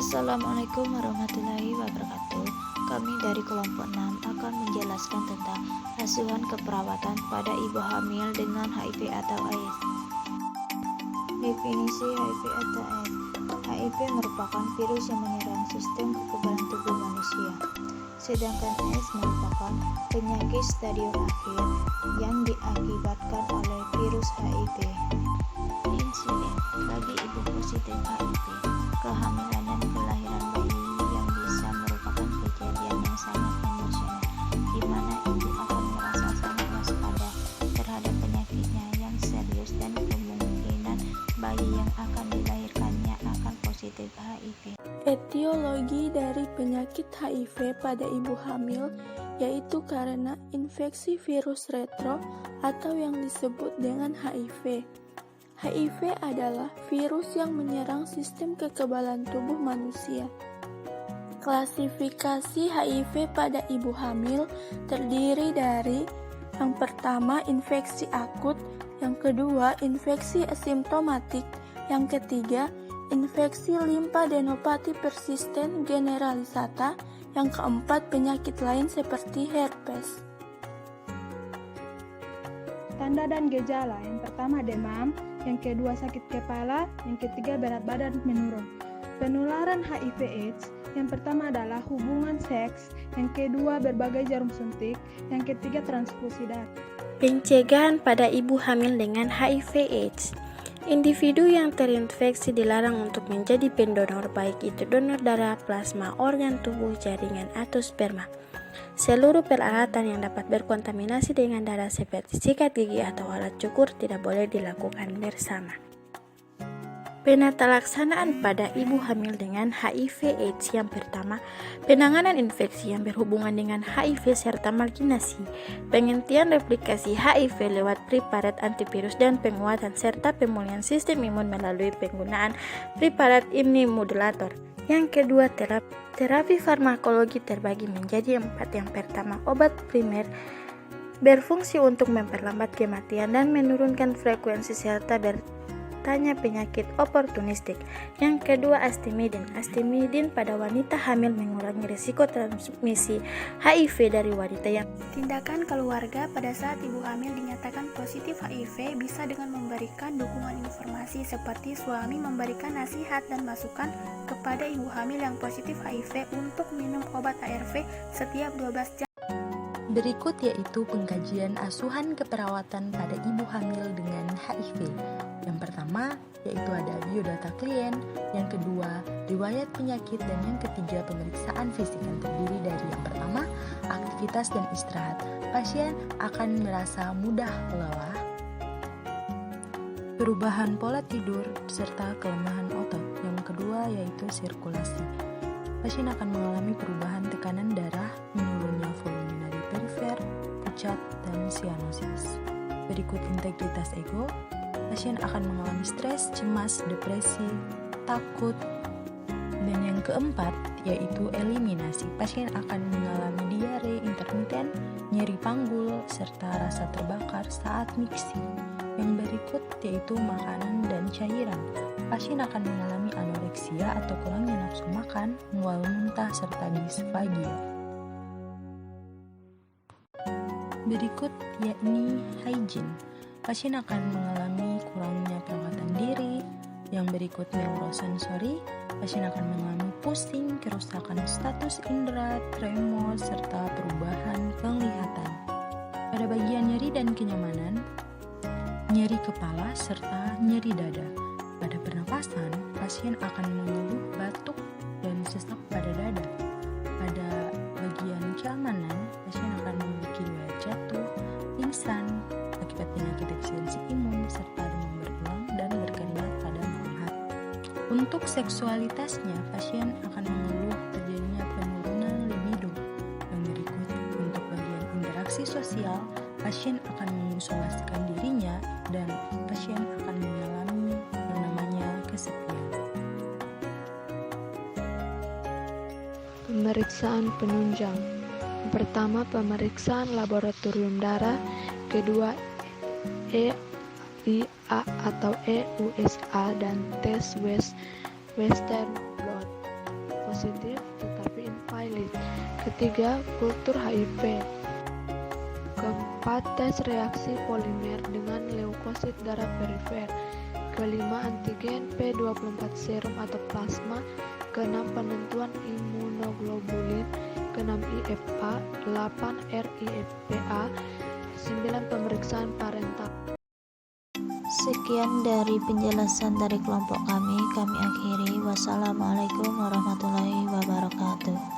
Assalamualaikum warahmatullahi wabarakatuh. Kami dari kelompok 6 akan menjelaskan tentang asuhan keperawatan pada ibu hamil dengan HIV atau AIDS. Definisi HIV atau AIDS. HIV merupakan virus yang menyerang sistem kekebalan tubuh manusia. Sedangkan AIDS merupakan penyakit stadium akhir yang diakibatkan oleh virus HIV. Insiden bagi ibu positif HIV, kehamilan dan kelahiran bayi yang bisa merupakan kejadian yang sangat emosional, di mana ibu akan merasa sangat waspada terhadap penyakitnya yang serius dan kemungkinan bayi yang akan dilahirkannya akan positif HIV. Etiologi dari penyakit HIV pada ibu hamil yaitu karena infeksi virus retro atau yang disebut dengan HIV. HIV adalah virus yang menyerang sistem kekebalan tubuh manusia. Klasifikasi HIV pada ibu hamil terdiri dari yang pertama infeksi akut, yang kedua infeksi asimptomatik, yang ketiga infeksi limfadenopati persisten generalisata, yang keempat penyakit lain seperti herpes. Tanda dan gejala, yang pertama demam, yang kedua sakit kepala, yang ketiga berat badan menurun. Penularan HIV/AIDS, yang pertama adalah hubungan seks, yang kedua berbagai jarum suntik, yang ketiga transfusi darah. Pencegahan pada ibu hamil dengan HIV/AIDS. Individu yang terinfeksi dilarang untuk menjadi pendonor, baik itu donor darah, plasma, organ tubuh, jaringan, atau sperma. Seluruh peralatan yang dapat berkontaminasi dengan darah seperti sikat gigi atau alat cukur tidak boleh dilakukan bersama. Penata laksanaan pada ibu hamil dengan HIV/AIDS. Yang pertama, penanganan infeksi yang berhubungan dengan HIV serta marginasi, penghentian replikasi HIV lewat preparat antivirus dan penguatan serta pemulihan sistem imun melalui penggunaan preparat imunomodulator. Yang kedua, terapi farmakologi terbagi menjadi 4. Yang pertama, obat primer berfungsi untuk memperlambat kematian dan menurunkan frekuensi serta bertanya penyakit oportunistik. Yang kedua, astimidin. Astimidin pada wanita hamil mengurangi risiko transmisi HIV dari wanita yang. Tindakan keluarga pada saat ibu hamil dinyatakan positif HIV bisa dengan memberikan dukungan informasi seperti suami memberikan nasihat dan masukan kepada ibu hamil yang positif HIV untuk minum obat ARV setiap 12 jam. Berikut yaitu pengkajian asuhan keperawatan pada ibu hamil dengan HIV. Yang pertama yaitu ada biodata klien, yang kedua riwayat penyakit, dan yang ketiga pemeriksaan fisik yang terdiri dari yang pertama aktivitas dan istirahat. Pasien akan merasa mudah lelah, perubahan pola tidur, serta kelemahan otot. Yang kedua yaitu sirkulasi. Pasien akan mengalami perubahan tekanan darah, menurunnya volume nadi perifer, pucat, dan sianosis. Berikut integritas ego. Pasien akan mengalami stres, cemas, depresi, takut. Dan yang keempat yaitu eliminasi. Pasien akan mengalami diare intermiten, nyeri panggul, serta rasa terbakar saat miksi. Yang berikut yaitu makanan dan cairan. Pasien akan mengalami anoreksia atau kurangnya nafsu makan, mual muntah, serta disfagia. Berikut yakni hygiene. Pasien akan mengalami kurangnya perawatan diri. Yang berikut neurosensori. Pasien akan mengalami pusing, kerusakan status indera, tremor, serta perubahan penglihatan. Pada bagian nyeri dan kenyamanan, nyeri kepala serta nyeri dada. Pada pernapasan, pasien akan mengeluh batuk dan sesak pada dada. Pada bagian keamanan, pasien akan memiliki riwayat jatuh, pingsan akibat penyakit defisiensi imun, serta demam berulang dan berkeringat pada malam hari. Untuk seksualitasnya, pasien akan mengeluh terjadinya penurunan libido. Yang berikut, untuk bagian interaksi sosial, pasien akan mengisolasikan dirinya dan pasien akan mengalami yang namanya kesepian. Pemeriksaan penunjang. Pertama, pemeriksaan laboratorium darah. Kedua, EIA atau EUSA dan tes Western blot. positif tetapi invalid. Ketiga, kultur HIV. Keempat, tes reaksi polimer dengan leukosit darah perifer. Kelima, antigen P24 serum atau plasma. Keenam, penentuan imunoglobulin. Keenam, IFA. 8, RIFPA. 9, pemeriksaan parental. Sekian dari penjelasan dari kelompok kami akhiri. Wassalamualaikum warahmatullahi wabarakatuh.